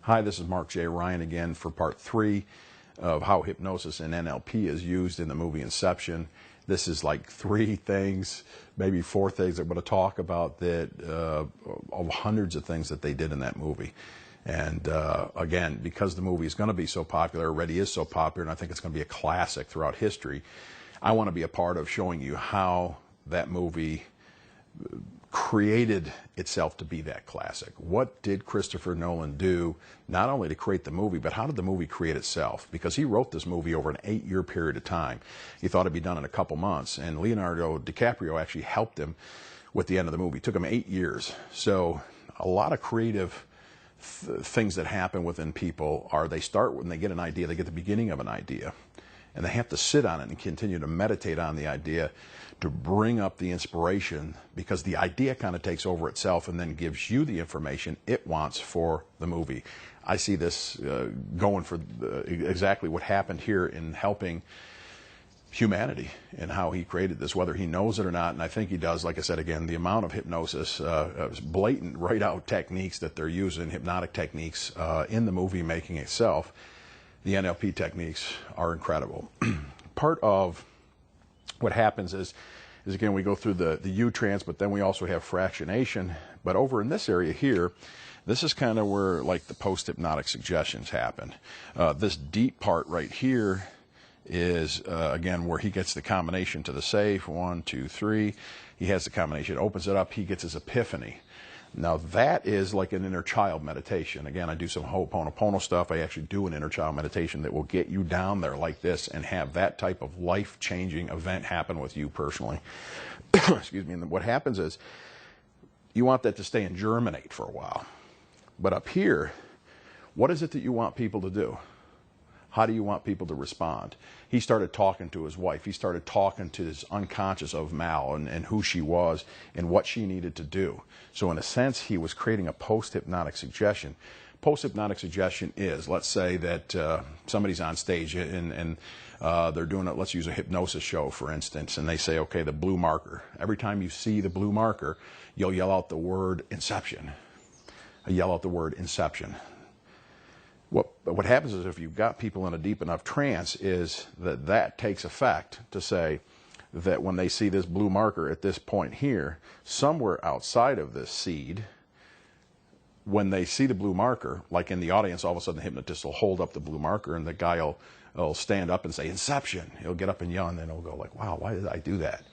Hi, this is Mark J. Ryan again for part 3 of how hypnosis and NLP is used in the movie Inception. This is like 3 things, maybe 4 things I'm going to talk about that of hundreds of things that they did in that movie. And again, because the movie is going to be so popular, already is so popular, and I think it's going to be a classic throughout history, I want to be a part of showing you how that movie created itself to be that classic. What did Christopher Nolan do, not only to create the movie, but how did the movie create itself? Because he wrote this movie over an 8-year period of time. He thought it'd be done in a couple months, and Leonardo DiCaprio actually helped him with the end of the movie. It took him 8 years. So a lot of creative things that happen within people are they start when they get an idea, they get the beginning of an idea, and they have to sit on it and continue to meditate on the idea to bring up the inspiration, because the idea kind of takes over itself and then gives you the information it wants for the movie. I see this going for exactly what happened here in helping humanity and how he created this, whether he knows it or not, and I think he does. Like I said, again, the amount of hypnosis, blatant, right-out techniques that they're using, hypnotic techniques in the movie making itself, the NLP techniques are incredible. Part of what happens is again, we go through the U-trance, but then we also have fractionation. But over in this area here, this is kind of where like the post-hypnotic suggestions happen. This deep part right here is, again, where he gets the combination to the safe. 1, 2, 3. He has the combination, opens it up, he gets his epiphany. Now that is like an inner child meditation. Again, I do some Ho'oponopono stuff. I actually do an inner child meditation that will get you down there like this and have that type of life-changing event happen with you personally. Excuse me. And what happens is you want that to stay and germinate for a while. But up here, what is it that you want people to do? How do you want people to respond? He started talking to his wife. He started talking to his unconscious of Mal and who she was and what she needed to do. So in a sense, he was creating a post-hypnotic suggestion. Post-hypnotic suggestion is, let's say that somebody's on stage and they're doing it, let's use a hypnosis show, for instance, and they say, okay, the blue marker. Every time you see the blue marker, you'll yell out the word Inception. Yell out the word Inception. What happens is if you've got people in a deep enough trance is that takes effect to say that when they see this blue marker at this point here, somewhere outside of this seed, when they see the blue marker, like in the audience, all of a sudden the hypnotist will hold up the blue marker and the guy will stand up and say, Inception. He'll get up and yell, and then he'll go like, wow, why did I do that?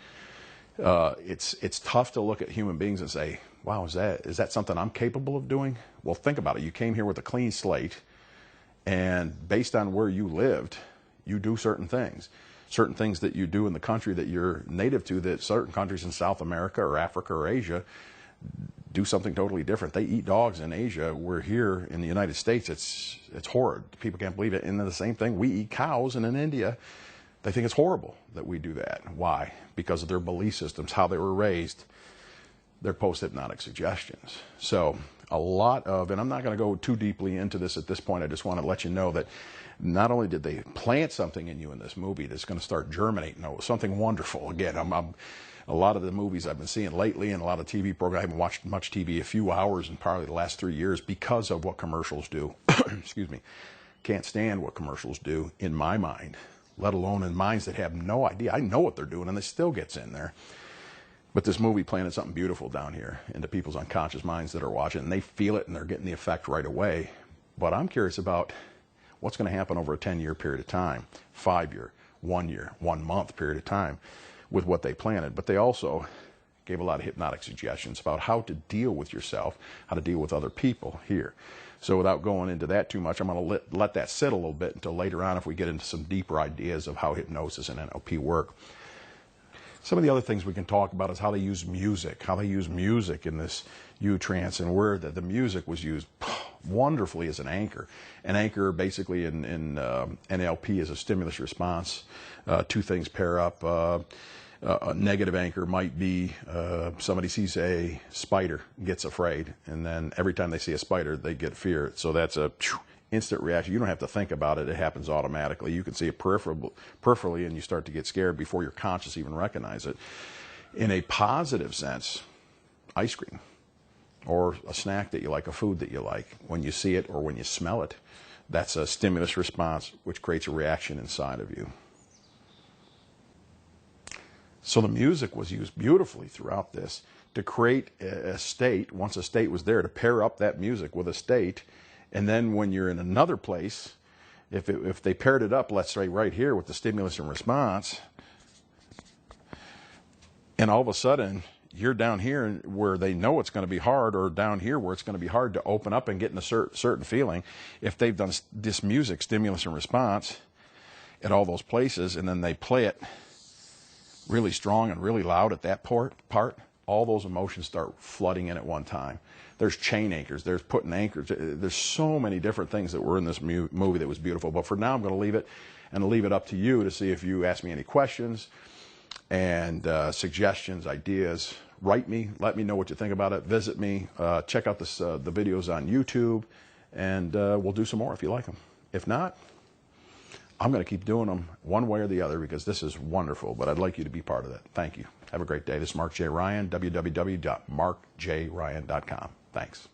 It's tough to look at human beings and say, wow, is that something I'm capable of doing? Well, think about it. You came here with a clean slate, and based on where you lived, you do certain things that you do in the country that you're native to, that certain countries in South America or Africa or Asia do something totally different. They eat dogs in Asia. We're here in the United States. It's horrid. People can't believe it. And then the same thing, we eat cows, and in India, they think it's horrible that we do that. Why? Because of their belief systems, how they were raised, their post-hypnotic suggestions. So a lot of, and I'm not going to go too deeply into this at this point, I just want to let you know that not only did they plant something in you in this movie that's going to start germinating, no, something wonderful. Again, a lot of the movies I've been seeing lately and a lot of TV programs, I haven't watched much TV, a few hours in probably the last 3 years because of what commercials do. Excuse me. Can't stand what commercials do in my mind, let alone in minds that have no idea. I know what they're doing and it still gets in there. But this movie planted something beautiful down here into people's unconscious minds that are watching, and they feel it and they're getting the effect right away. But I'm curious about what's going to happen over a 10-year period of time, 5-year, 1 year, 1 month period of time with what they planted. But they also gave a lot of hypnotic suggestions about how to deal with yourself, how to deal with other people here. So without going into that too much, I'm going to let that sit a little bit until later on if we get into some deeper ideas of how hypnosis and NLP work. Some of the other things we can talk about is how they use music, in this U-trance, and where the music was used wonderfully as an anchor. An anchor basically in NLP is a stimulus response. 2 things pair up. A negative anchor might be somebody sees a spider, gets afraid, and then every time they see a spider, they get fear. So that's a instant reaction. You don't have to think about it. It happens automatically. You can see it peripherally, and you start to get scared before your conscious even recognize it. In a positive sense, ice cream. or a snack that you like, a food that you like. When you see it or when you smell it, that's a stimulus response which creates a reaction inside of you. So the music was used beautifully throughout this to create a state. Once a state was there, to pair up that music with a state, and then when you're in another place, if they paired it up, let's say right here with the stimulus and response, and all of a sudden you're down here where they know it's going to be hard, or down here where it's going to be hard to open up and get in a certain feeling, if they've done this music, stimulus and response, at all those places, and then they play it really strong and really loud at that part, all those emotions start flooding in at one time. There's chain anchors, there's putting anchors, there's so many different things that were in this movie that was beautiful. But for now, I'm going to leave it, and leave it up to you to see if you ask me any questions and suggestions, ideas. Write me, let me know what you think about it. Visit me, check out the videos on YouTube, and we'll do some more if you like them. If not, I'm going to keep doing them one way or the other, because this is wonderful, but I'd like you to be part of that. Thank you. Have a great day. This is Mark J. Ryan, www.markjryan.com. Thanks.